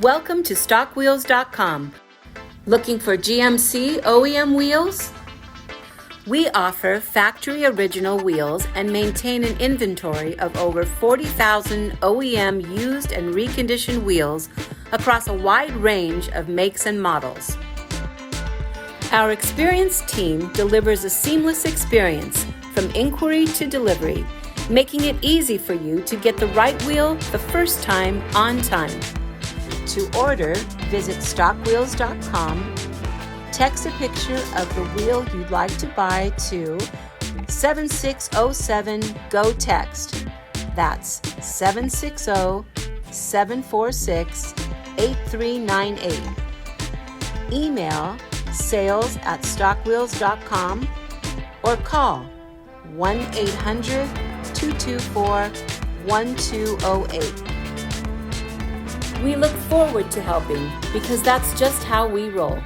Welcome to StockWheels.com. Looking for GMC OEM wheels? We offer factory original wheels and maintain an inventory of over 40,000 OEM used and reconditioned wheels across a wide range of makes and models. Our experienced team delivers a seamless experience from inquiry to delivery, making it easy for you to get the right wheel the first time on time. To order, visit StockWheels.com, text a picture of the wheel you'd like to buy to 7607-GO-TEXT. That's 760-746-8398. Email sales@StockWheels.com or call 1-800-224-1208. We look forward to helping because that's just how we roll.